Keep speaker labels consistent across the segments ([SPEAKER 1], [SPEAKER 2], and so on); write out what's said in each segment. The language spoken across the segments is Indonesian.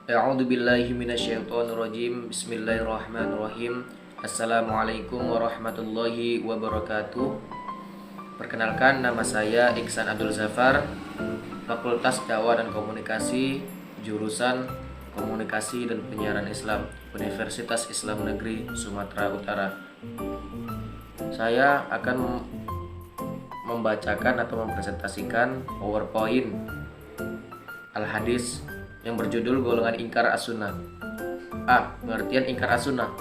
[SPEAKER 1] A'udzubillahi minasyaitonirrajim. Bismillahirrahmanirrahim. Assalamualaikum warahmatullahi wabarakatuh. Perkenalkan, nama saya Iksan Abdul Zafar, Fakultas Dakwah dan Komunikasi, jurusan Komunikasi dan Penyiaran Islam, Universitas Islam Negeri Sumatera Utara. Saya akan membacakan atau mempresentasikan PowerPoint Al-Hadis yang berjudul golongan ingkar as-sunnah. A. Pengertian ingkar as-sunnah.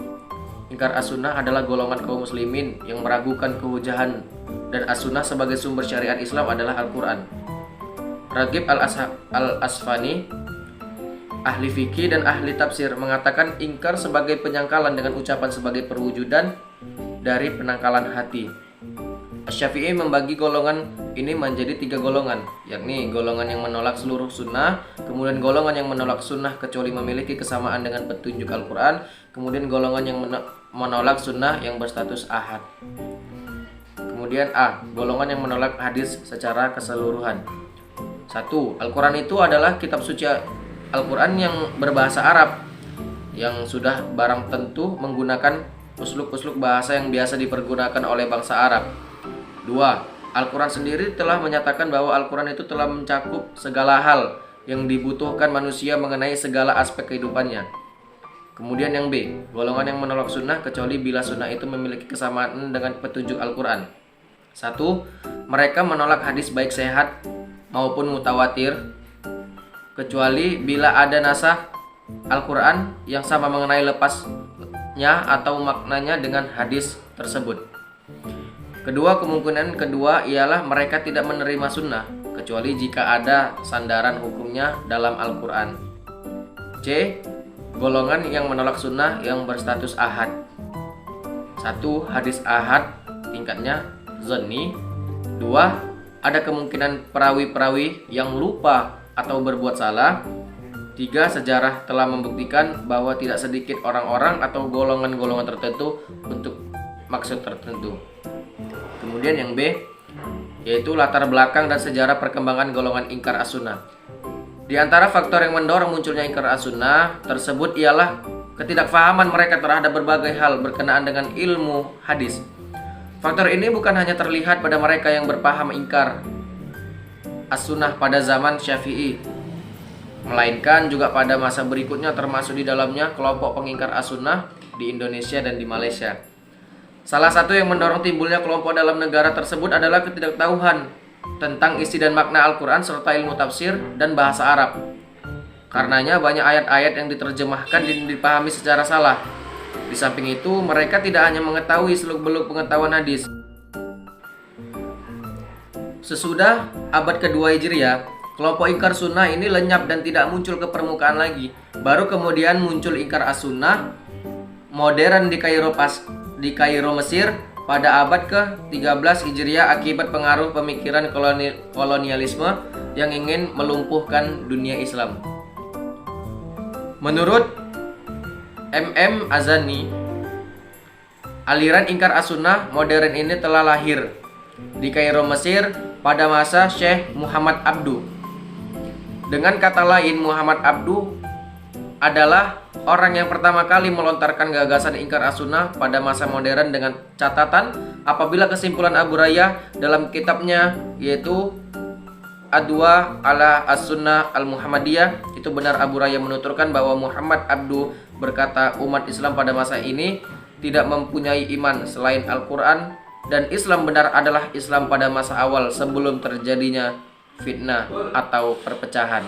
[SPEAKER 1] Ingkar as-sunnah adalah golongan kaum muslimin yang meragukan kehujahan dan as-sunnah sebagai sumber syariat Islam adalah Al-Quran. Ragib Al-Asfani, ahli fikih dan ahli tafsir, mengatakan ingkar sebagai penyangkalan dengan ucapan sebagai perwujudan dari penangkalan hati. Asy-Syafi'i membagi golongan ini menjadi 3 golongan, yakni golongan yang menolak seluruh sunnah, kemudian golongan yang menolak sunnah kecuali memiliki kesamaan dengan petunjuk Al-Quran, kemudian golongan yang menolak sunnah yang berstatus ahad. Kemudian A. Golongan yang menolak hadis secara keseluruhan. 1. Al-Quran itu adalah kitab suci Al-Quran yang berbahasa Arab, yang sudah barang tentu menggunakan uslub-uslub bahasa yang biasa dipergunakan oleh bangsa Arab. 2. Al-Quran sendiri telah menyatakan bahwa Al-Quran itu telah mencakup segala hal yang dibutuhkan manusia mengenai segala aspek kehidupannya. Kemudian yang B. Golongan yang menolak sunnah kecuali bila sunnah itu memiliki kesamaan dengan petunjuk Al-Quran. 1. Mereka menolak hadis baik sehat maupun mutawatir, kecuali bila ada nasah Al-Quran yang sama mengenai lepasnya atau maknanya dengan hadis tersebut. Kedua, kemungkinan kedua ialah mereka tidak menerima sunnah kecuali jika ada sandaran hukumnya dalam Al-Quran. C. Golongan yang menolak sunnah yang berstatus ahad. 1. Hadis ahad tingkatnya zanni. 2. Ada kemungkinan perawi-perawi yang lupa atau berbuat salah. 3. Sejarah telah membuktikan bahwa tidak sedikit orang-orang atau golongan-golongan tertentu untuk maksud tertentu. Kemudian yang B, yaitu latar belakang dan sejarah perkembangan golongan ingkar as-sunnah. Di antara faktor yang mendorong munculnya ingkar as-sunnah tersebut ialah ketidakfahaman mereka terhadap berbagai hal berkenaan dengan ilmu hadis. Faktor ini bukan hanya terlihat pada mereka yang berpaham ingkar as-sunnah pada zaman Syafi'i, melainkan juga pada masa berikutnya, termasuk di dalamnya kelompok pengingkar as-sunnah di Indonesia dan di Malaysia. Salah satu yang mendorong timbulnya kelompok dalam negara tersebut adalah ketidaktahuan tentang isi dan makna Al-Quran serta ilmu tafsir dan bahasa Arab. Karenanya banyak ayat-ayat yang diterjemahkan dan dipahami secara salah. Di samping itu, mereka tidak hanya mengetahui seluk-beluk pengetahuan hadis. Sesudah abad kedua Hijriah, kelompok ingkar sunnah ini lenyap dan tidak muncul ke permukaan lagi. Baru kemudian muncul ingkar as-sunnah modern di Kairo, Mesir pada abad ke-13 Hijriah akibat pengaruh pemikiran kolonialisme yang ingin melumpuhkan dunia Islam. Menurut M.M. Azani, aliran ingkar as-sunnah modern ini telah lahir di Kairo, Mesir pada masa Syekh Muhammad Abduh. Dengan kata lain, Muhammad Abduh adalah orang yang pertama kali melontarkan gagasan ingkar as-sunnah pada masa modern, dengan catatan apabila kesimpulan Abu Rayah dalam kitabnya yaitu Adwa ala as-sunnah al-Muhammadiyah itu benar. Abu Rayah menuturkan bahwa Muhammad Abduh berkata, umat Islam pada masa ini tidak mempunyai iman selain Al-Quran, dan Islam benar adalah Islam pada masa awal sebelum terjadinya fitnah atau perpecahan.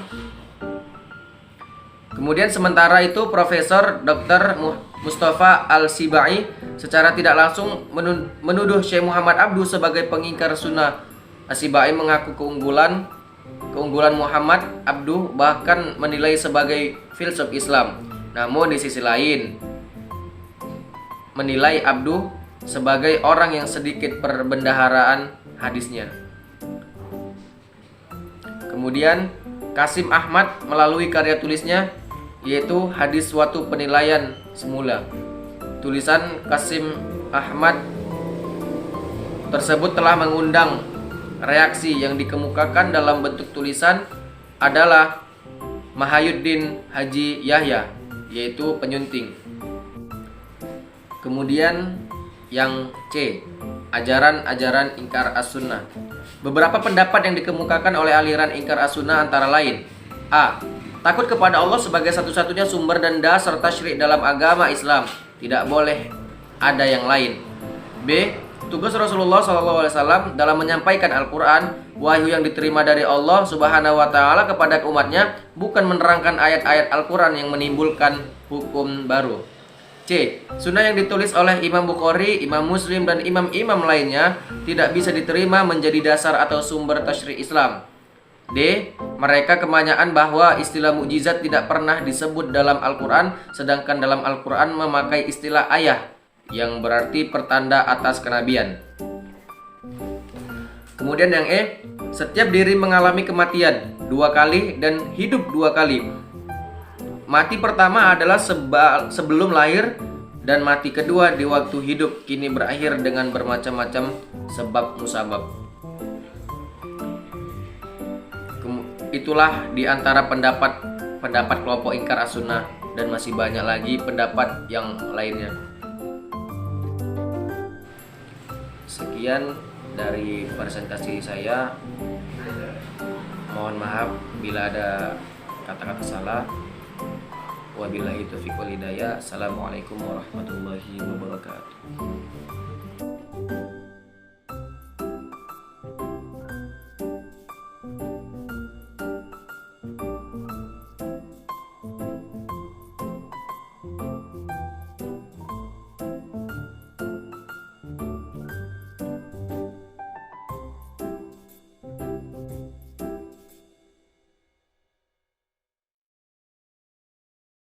[SPEAKER 1] Kemudian sementara itu Profesor Dr. Mustafa Al-Sibai secara tidak langsung menuduh Syekh Muhammad Abduh sebagai pengingkar sunnah. Al-Sibai mengaku keunggulan Muhammad Abduh, bahkan menilai sebagai filsuf Islam. Namun di sisi lain menilai Abduh sebagai orang yang sedikit perbendaharaan hadisnya. Kemudian Kasim Ahmad melalui karya tulisnya yaitu Hadis Suatu Penilaian Semula. Tulisan Kasim Ahmad tersebut telah mengundang reaksi. Yang dikemukakan dalam bentuk tulisan adalah Mahayuddin Haji Yahya, yaitu penyunting. Kemudian yang C, ajaran-ajaran ingkar as-sunnah. Beberapa pendapat yang dikemukakan oleh aliran ingkar as-sunnah antara lain: A. Takut kepada Allah sebagai satu-satunya sumber dan dasar tasyrik dalam agama Islam, tidak boleh ada yang lain. B. Tugas Rasulullah SAW dalam menyampaikan Al-Quran, wahyu yang diterima dari Allah Subhanahu wa Ta'ala kepada umatnya, bukan menerangkan ayat-ayat Al-Quran yang menimbulkan hukum baru. C. Sunnah yang ditulis oleh Imam Bukhari, Imam Muslim, dan imam-imam lainnya tidak bisa diterima menjadi dasar atau sumber tasyrik Islam. D. Mereka kebanyakan bahwa istilah mukjizat tidak pernah disebut dalam Al-Quran, sedangkan dalam Al-Quran memakai istilah ayah, yang berarti pertanda atas kenabian. Kemudian yang E, setiap diri mengalami kematian 2 kali dan hidup 2 kali. Mati pertama adalah sebelum lahir, dan mati kedua di waktu hidup, kini berakhir dengan bermacam-macam sebab musabab. Itulah di antara pendapat kelompok ingkar as-sunnah, dan masih banyak lagi pendapat yang lainnya. Sekian dari presentasi saya. Mohon maaf bila ada kata-kata salah. Wabillahi taufiq wal hidayah. Assalamualaikum warahmatullahi wabarakatuh.